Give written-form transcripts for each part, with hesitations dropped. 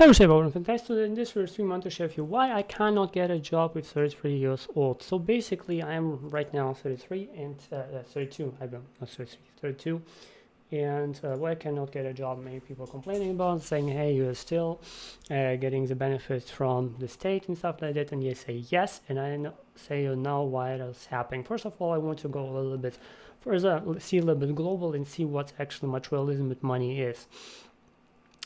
Reshaperacademy. Thanks to in this stream, I want to share with you why I cannot get a job with 33 years old. So basically, I am right now 33 and 32. I don't not 33, 32. And why I cannot get a job? Many people complaining about, saying, "Hey, you're still getting the benefits from the state and stuff like that." And you say yes, and I say now why that's happening. First of all, I want to go a little bit further, see a little bit global, and see what actually materialism with money is.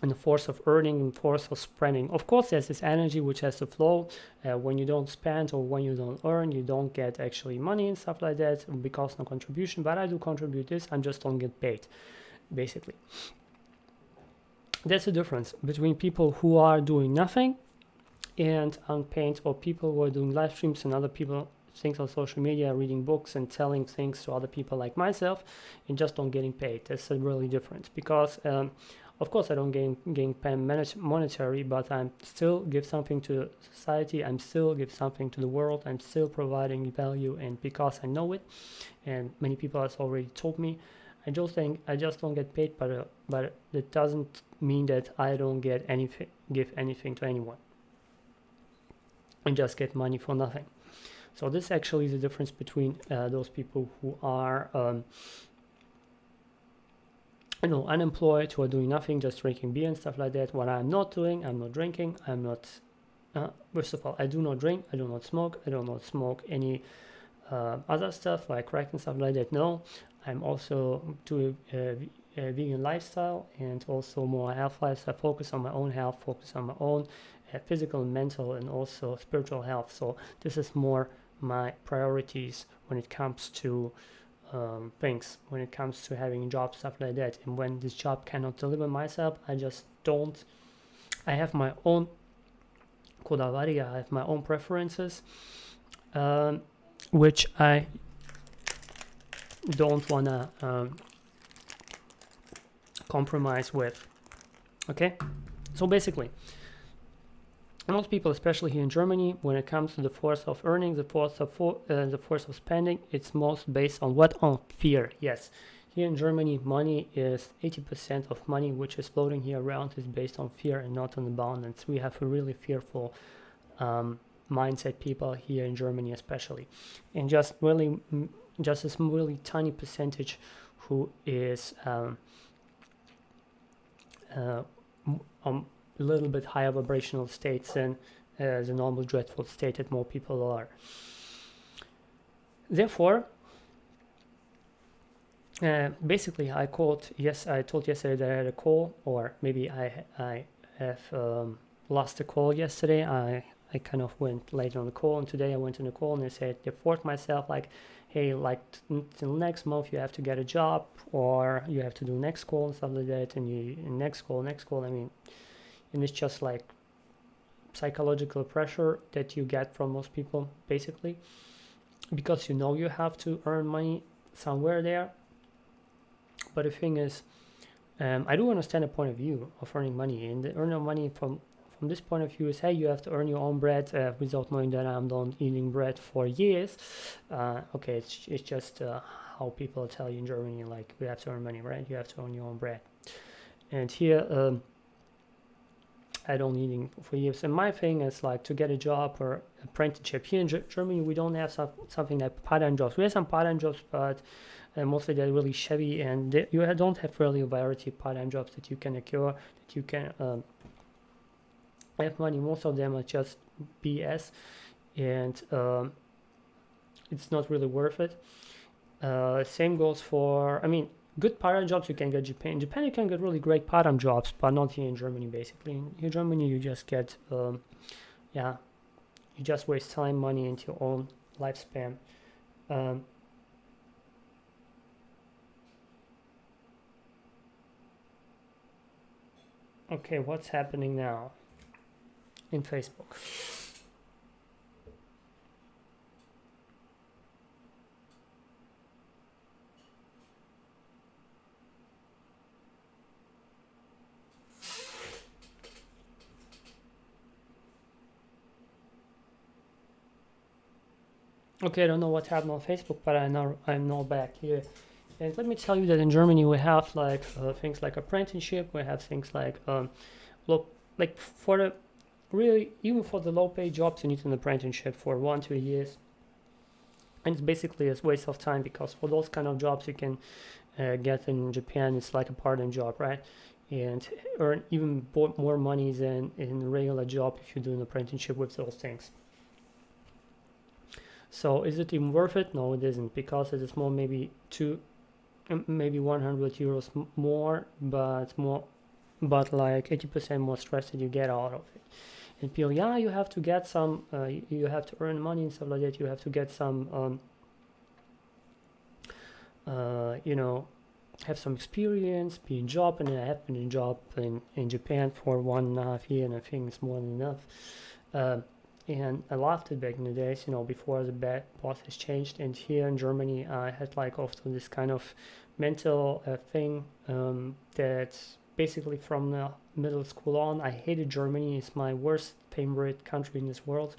And the force of earning and force of spending. Of course, there's this energy which has to flow. When you don't spend or when you don't earn, you don't get actually money and stuff like that because no contribution. But I do contribute this, I just don't get paid, basically. That's the difference between people who are doing nothing and unpaid, or people who are doing live streams and other people things on social media, reading books and telling things to other people like myself and just don't getting paid. That's a really difference because of course, I don't gain paid monetary, but I'm still give something to society. I'm still give something to the world. I'm still providing value, and because I know it, and many people have already told me, I just don't get paid, but it doesn't mean that I don't give anything to anyone, and just get money for nothing. So this actually is the difference between those people who are unemployed, who are doing nothing, just drinking beer and stuff like that. What I'm not doing, I'm not drinking, I'm not, first of all, I do not drink, I do not smoke, I do not smoke any other stuff like crack and stuff like that. No, I'm also doing a vegan lifestyle and also more health lifestyle, focus on my own health, focus on my own physical, mental, and also spiritual health. So this is more my priorities when it comes to things, when it comes to having a job, stuff like that. And when this job cannot deliver myself, I just don't. I have my own pogodora, I have my own preferences, which I don't wanna compromise with. Okay, so basically, most people, especially here in Germany, when it comes to the force of earning, the force of spending, it's most based on what? On fear. Yes, here in Germany, money is 80% of money which is floating here around is based on fear and not on abundance. We have a really fearful mindset, people here in Germany especially, and just a really tiny percentage who is a little bit higher vibrational states than the normal dreadful state that more people are. Therefore, basically, I told yesterday that I had a call, or maybe I have lost a call yesterday. I kind of went late on the call, and today I went on the call and I said, I forced myself like, hey, like till next month you have to get a job, or you have to do next call and stuff like that, and next call. I mean. And it's just like psychological pressure that you get from most people, basically, because you know you have to earn money somewhere there. But the thing is, I do understand the point of view of earning money, and the earning money from this point of view is, hey, you have to earn your own bread without knowing that I'm not eating bread for years. Okay, it's just how people tell you in Germany, like, we have to earn money, right? You have to earn your own bread. And here, I don't eating for years, and my thing is like to get a job or apprenticeship. Here in Germany, we don't have something like part-time jobs. We have some part-time jobs, but mostly they're really shabby, and you don't have really a variety of part-time jobs that you can acquire, that you can have money. Most of them are just BS, and it's not really worth it. Same goes for, good part-time jobs you can get in Japan. In Japan, you can get really great part-time jobs, but not here in Germany, basically. In Germany, you just get, you just waste time, money, into your own lifespan. Okay, what's happening now in Facebook? Okay, I don't know what happened on Facebook, but I'm now back here. And let me tell you that in Germany we have like things like apprenticeship, we have things like like for the really, even for the low paid jobs, you need an apprenticeship for 1-2 years, and it's basically a waste of time, because for those kind of jobs you can get in Japan, it's like a part-time job, right? And earn even more money than in a regular job if you do an apprenticeship with those things. So is it even worth it? No, it isn't, because it is more maybe 100 euros more, but like 80% more stress that you get out of it. And people, yeah, you have to get some, you have to earn money and stuff like that. You have to get some, have some experience, be in job, and I have been in job in Japan for 1.5 years, and I think it's more than enough. And I loved it back in the days, before the bad bosses changed. And here in Germany, I had like often this kind of mental thing that basically from the middle school on, I hated Germany. It's my worst favorite country in this world.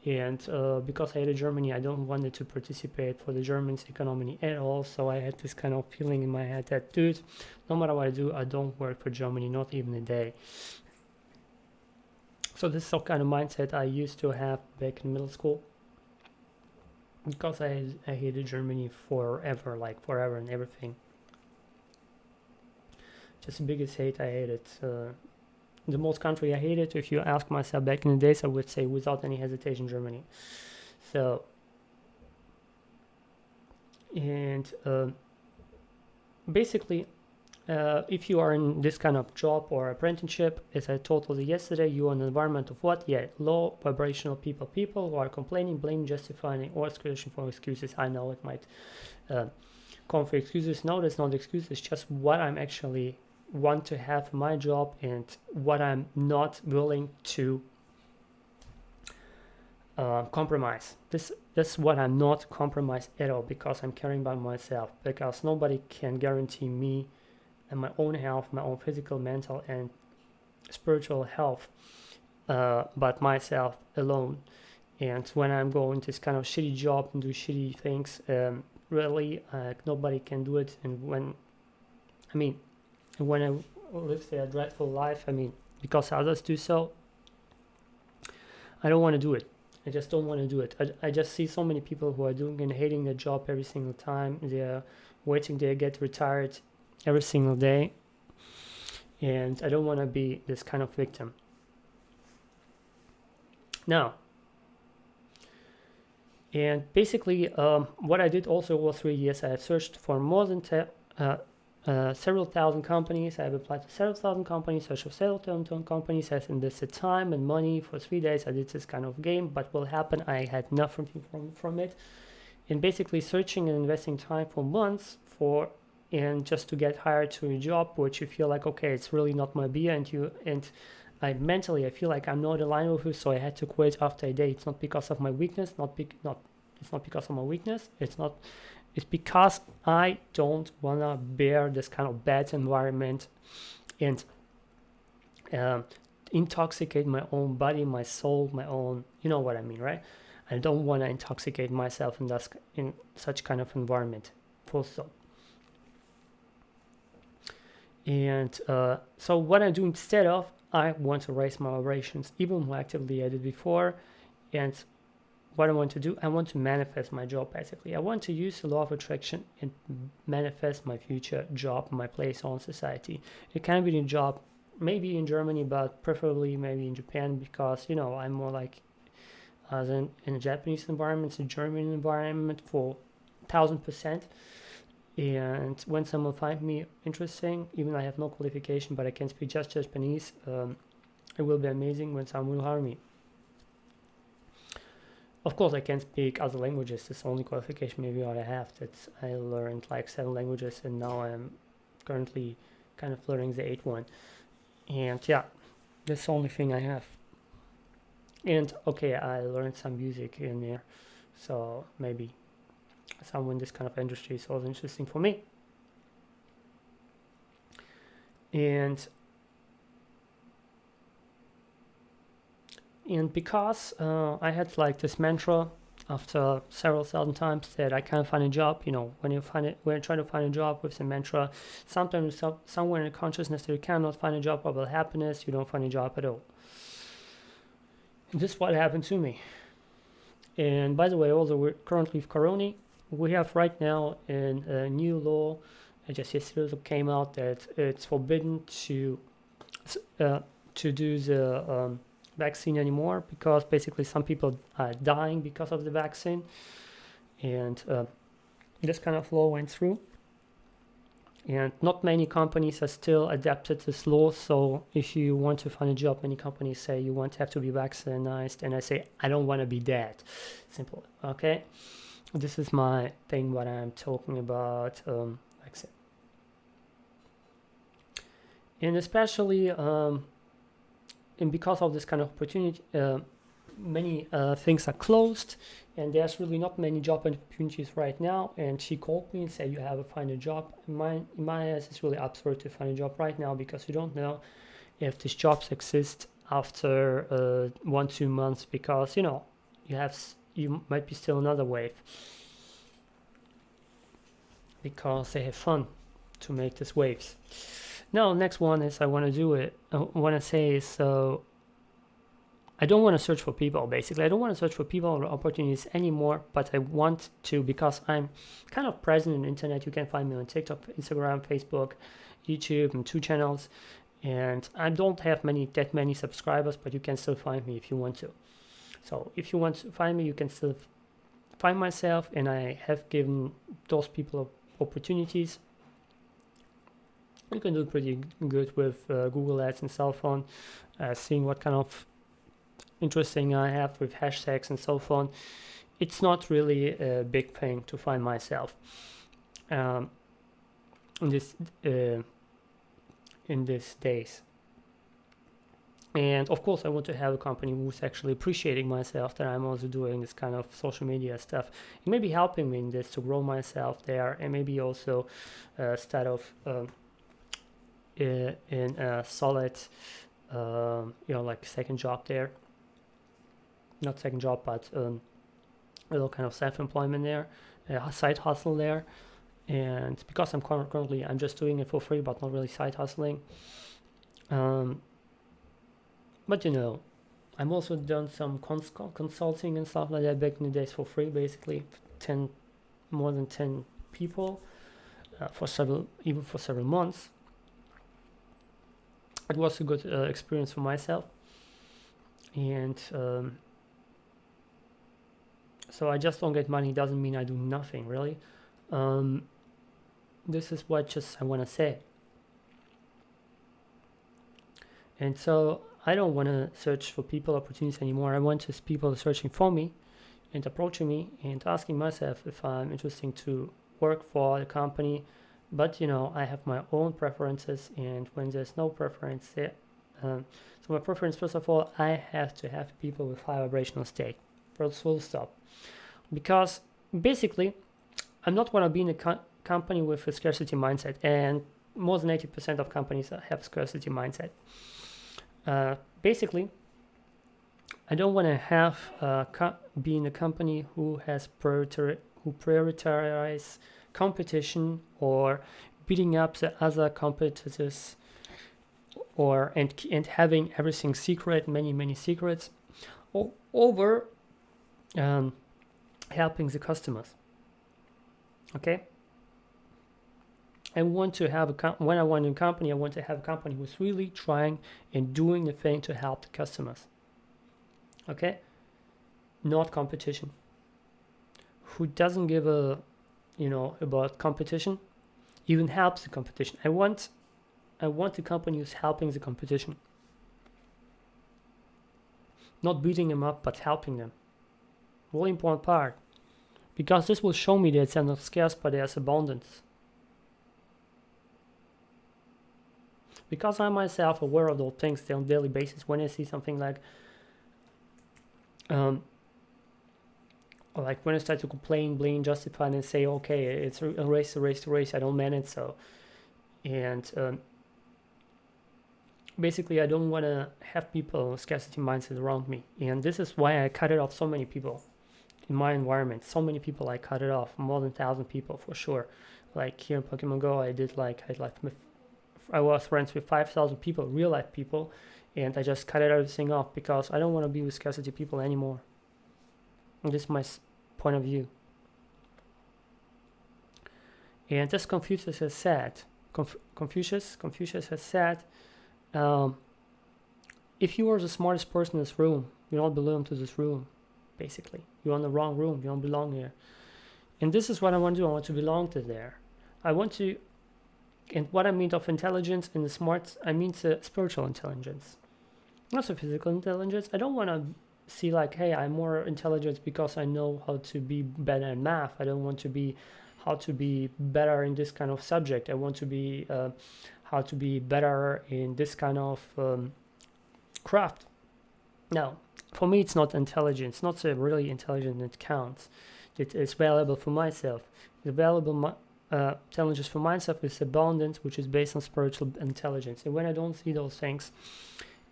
And because I hated Germany, I don't wanted to participate for the Germans' economy at all. So I had this kind of feeling in my head that, dude, no matter what I do, I don't work for Germany, not even a day. So this is the kind of mindset I used to have back in middle school, because I hated Germany forever, like forever and everything. Just the biggest hate I hated. The most country I hated, if you ask myself back in the days, I would say without any hesitation Germany. So, and basically, if you are in this kind of job or apprenticeship, as I told you yesterday, you are in an environment of what? Yeah, low vibrational people who are complaining, blaming, justifying, or searching for excuses. I know it might come for excuses. No, that's not excuses. Just what I'm actually want to have in my job and what I'm not willing to compromise. That's what I'm not compromise at all, because I'm caring about myself, because nobody can guarantee me and my own health, my own physical, mental, and spiritual health, but myself alone. And when I'm going to this kind of shitty job and do shitty things, really, nobody can do it. And when I live a dreadful life, because others do so, I don't want to do it. I just don't want to do it. I just see so many people who are doing and hating their job every single time. They're waiting to get retired every single day, and I don't want to be this kind of victim. Now, and basically what I did also over 3 years, I had searched for more than several thousand companies. I have applied to several thousand companies, searched for several thousand companies. I invested time and money for 3 days. I did this kind of game, but what happened, I had nothing from it. And basically searching and investing time for months and just to get hired to a job which you feel like, okay, it's really not my beer, and I mentally I feel like I'm not aligned with it, so I had to quit after a day. It's not because of my weakness, it's not because of my weakness. It's because I don't wanna bear this kind of bad environment and intoxicate my own body, my soul, my own, you know what I mean, right? I don't want to intoxicate myself in such kind of environment, full stop. And so what I do instead of, I want to raise my vibrations even more actively I did before. And what I want to do, I want to manifest my job basically. I want to use the law of attraction and manifest my future job, my place on society. It can be a job maybe in Germany, but preferably maybe in Japan, because I'm more like in a Japanese environment, a German environment for 1000%. And when someone finds me interesting, even I have no qualification, but I can speak just Japanese, it will be amazing when someone will hire me. Of course, I can speak other languages. That's the only qualification maybe what I have. That I learned like 7 languages, and now I'm currently kind of learning the 8th one. And yeah, that's the only thing I have. And okay, I learned some music in there, so maybe someone in this kind of industry is also interesting for me. And because I had like this mantra, after several thousand times that I can't find a job. When you're trying to find a job with the mantra, sometimes somewhere in the consciousness that you cannot find a job about happiness, you don't find a job at all. And this is what happened to me. And by the way, although we're currently with Corona, we have right now a new law, just yesterday came out, that it's forbidden to do the vaccine anymore, because basically some people are dying because of the vaccine, and this kind of law went through, and not many companies are still adapted to this law. So if you want to find a job, many companies say you won't have to be vaccinated, and I say I don't want to be dead. Simple. Okay, this is my thing, what I'm talking about, vaccine. And especially and because of this kind of opportunity, many things are closed, and there's really not many job opportunities right now. And she called me and said, you have to find a job. In my eyes, it's really absurd to find a job right now, because you don't know if these jobs exist after 1-2 months, because you might be still another wave, because they have fun to make these waves. Now, next one is I want to say is, so I don't want to search for people, basically. I don't want to search for people or opportunities anymore, but I want to, because I'm kind of present on the internet. You can find me on TikTok, Instagram, Facebook, YouTube, and 2 channels. And I don't have that many subscribers, but you can still find me if you want to. So if you want to find me, you can still find myself, and I have given those people opportunities. You can do pretty good with Google Ads and cell phone, seeing what kind of interesting I have with hashtags and so on. It's not really a big thing to find myself in these days. And of course, I want to have a company who's actually appreciating myself, that I'm also doing this kind of social media stuff. It may be helping me in this to grow myself there, and maybe also start off in a solid, like second job there. Not second job, but a little kind of self-employment there, a side hustle there. And because I'm currently, I'm just doing it for free, but not really side hustling. But I'm also done some consulting and stuff like that back in the days for free, basically more than 10 people for several months. It was a good experience for myself, and so I just don't get money. Doesn't mean I do nothing, really. This is what I want to say. And so I don't want to search for people opportunities anymore. I want just people searching for me and approaching me and asking myself if I'm interested to work for the company. But I have my own preferences, and when there's no preference there, so my preference, first of all, I have to have people with high vibrational state. Full stop. Because basically, I'm not want to be in a company with a scarcity mindset, and more than 80% of companies have scarcity mindset. Basically, I don't want to have be in a company who prioritize competition or beating up the other competitors, and having everything secret, many secrets, over helping the customers. Okay. I want to have when I want a company, I want to have a company who's really trying and doing the thing to help the customers. Okay, not competition. Who doesn't give a about competition, even helps the competition. I want the company who's helping the competition, not beating them up, but helping them. Really important part, because this will show me that it's not scarce, but there's abundance. Because I'm myself aware of those things on a daily basis. When I see something like when I start to complain, blame, justify, and say, okay, it's a race, I don't manage, so. And basically, I don't want to have people scarcity mindset around me. And this is why I cut it off so many people. in my environment. So many people, I cut it off, more than 1,000 people for sure. Like here in Pokemon Go, I was friends with 5,000 people, real life people, and I just cut everything off because I don't want to be with scarcity people anymore. And this is my point of view. And as Confucius has said, Confucius has said, if you are the smartest person in this room, you don't belong to this room, basically. You're in the wrong room, you don't belong here. And this is what I want to do. I want to belong to there. I want to, and what I mean of intelligence and the smarts, I mean the spiritual intelligence, not the physical intelligence. I don't want to see like, hey, I'm more intelligent because I know how to be better in math. I don't want to be how to be better in this kind of subject. I want to be how to be better in this kind of craft. Now, for me, it's not intelligence, not so really intelligent that counts. It is valuable for myself. The valuable intelligence for myself is abundance, which is based on spiritual intelligence. And when I don't see those things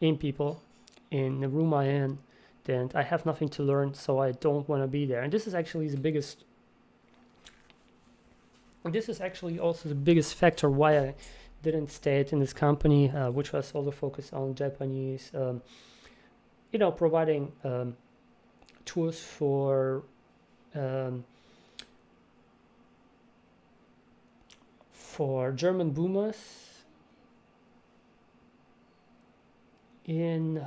in people, in the room I'm in, then I have nothing to learn, so I don't want to be there. And this is actually the biggest. This is actually also the biggest factor why I didn't stay in this company, which was also focused on Japanese, providing tools for German boomers in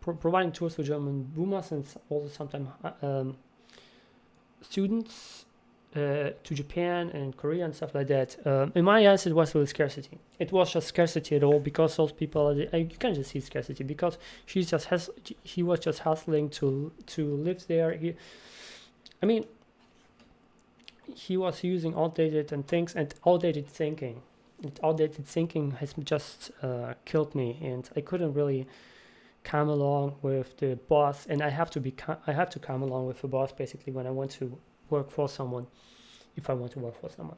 providing tools for German boomers and also sometimes students to Japan and Korea and stuff like that. In my eyes, it was really scarcity. It was just scarcity at all because those people, you can just see scarcity because he was just hustling to live there. He was using outdated things and outdated thinking. Outdated thinking has just killed me, and I couldn't really come along with the boss. And I have to come along with the boss basically when I want to work for someone. If I want to work for someone,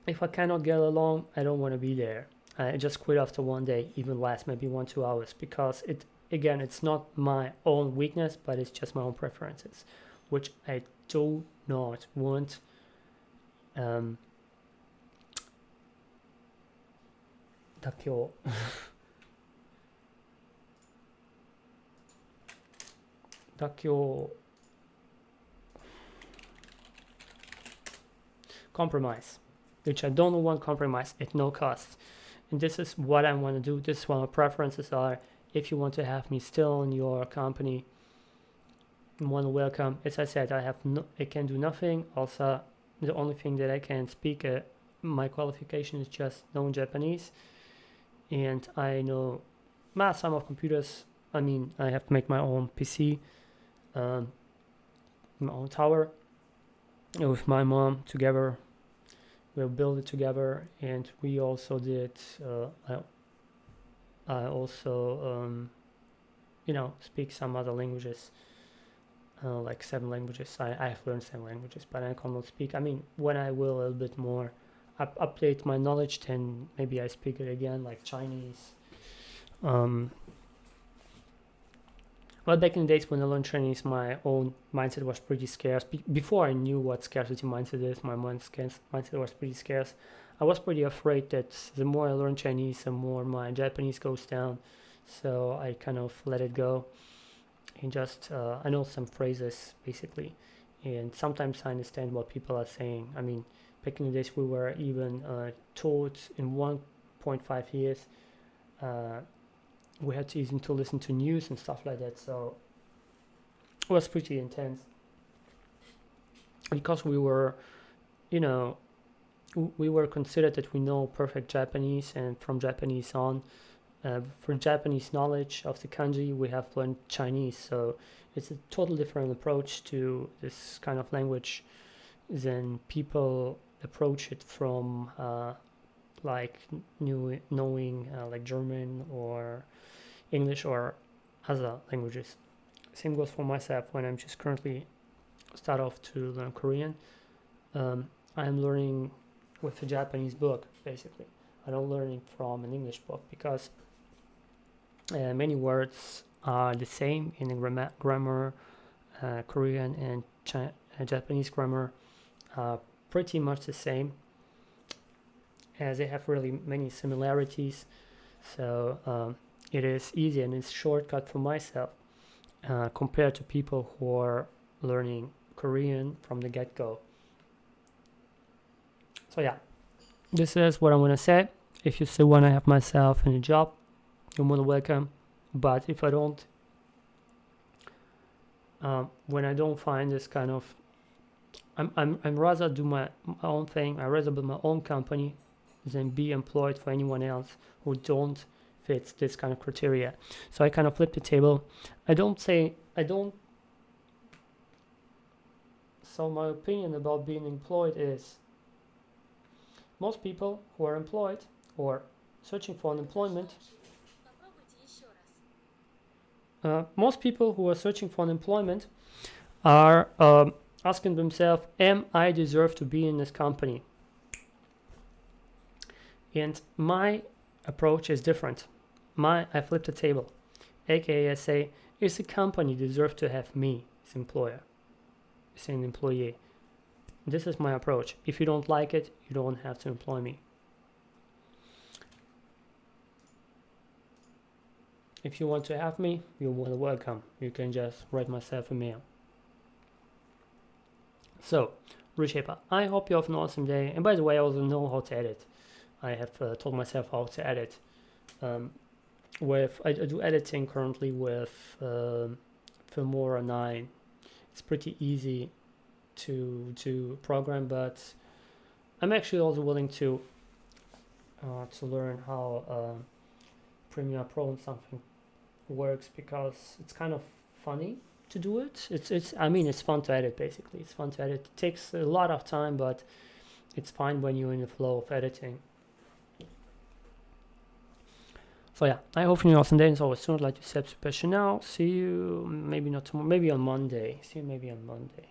if I cannot get along, I don't want to be there. I just quit after one day, even less, maybe 1-2 hours, because it's not my own weakness, but it's just my own preferences, which I do not want. Compromise, which I don't want compromise at no cost. And this is what I want to do. This is what my preferences are. If you want to have me still in your company, I'm more than welcome. As I said, I can do nothing. Also, the only thing that I can speak, my qualification is just knowing Japanese, and I know some of computers. I have to make my own PC, my own tower, with my mom together. We'll build it together, and we also did. I also, speak some other languages, like 7 languages. I have learned 7 languages, but I cannot speak. When I will a little bit more update my knowledge, then maybe I speak it again, like Chinese. Well, back in the days when I learned Chinese, my own mindset was pretty scarce. Before I knew what scarcity mindset is, my mindset was pretty scarce. I was pretty afraid that the more I learn Chinese, the more my Japanese goes down. So I kind of let it go. And just, I know some phrases, basically. And sometimes I understand what people are saying. Back in the days, we were even taught in 1.5 years, we had to even to listen to news and stuff like that, so it was pretty intense because we were considered that we know perfect Japanese, and from Japanese on, for Japanese knowledge of the kanji, we have learned Chinese, so it's a totally different approach to this kind of language than people approach it from knowing like German or English or other languages. Same goes for myself when I'm just currently start off to learn Korean. I'm learning with a Japanese book, basically. I don't learning from an English book because Many words are the same in the grammar. Korean and Japanese grammar are pretty much the same, as they have really many similarities. So it is easy and it's shortcut for myself compared to people who are learning Korean from the get-go. So yeah, this is what I'm gonna say. If you still wanna have myself in a job, you're more than welcome. But if I don't, when I don't find this kind of, I'm rather do my own thing. I rather build my own company than be employed for anyone else who don't fit this kind of criteria. So I kind of flip the table. So my opinion about being employed is, most people who are employed or searching for unemployment, most people who are searching for unemployment are asking themselves, am I deserve to be in this company? And my approach is different. I flip the table, aka I say, is the company deserve to have me as employer, as an employee? This is my approach. If you don't like it, you don't have to employ me. If you want to have me, you're more than welcome. You can just write myself a mail. So, Reshaper, I hope you have an awesome day. And by the way, I also know how to edit. I have told myself how to edit. I do editing currently with Filmora 9. It's pretty easy to program, but I'm actually also willing to learn how Premiere Pro and something works, because it's kind of funny to do it. It's fun to edit. Basically, it's fun to edit. It takes a lot of time, but it's fine when you're in the flow of editing. So yeah, I hope you have an awesome day. And so as soon as like to subscribe now. See you maybe not tomorrow, maybe on Monday. See you maybe on Monday.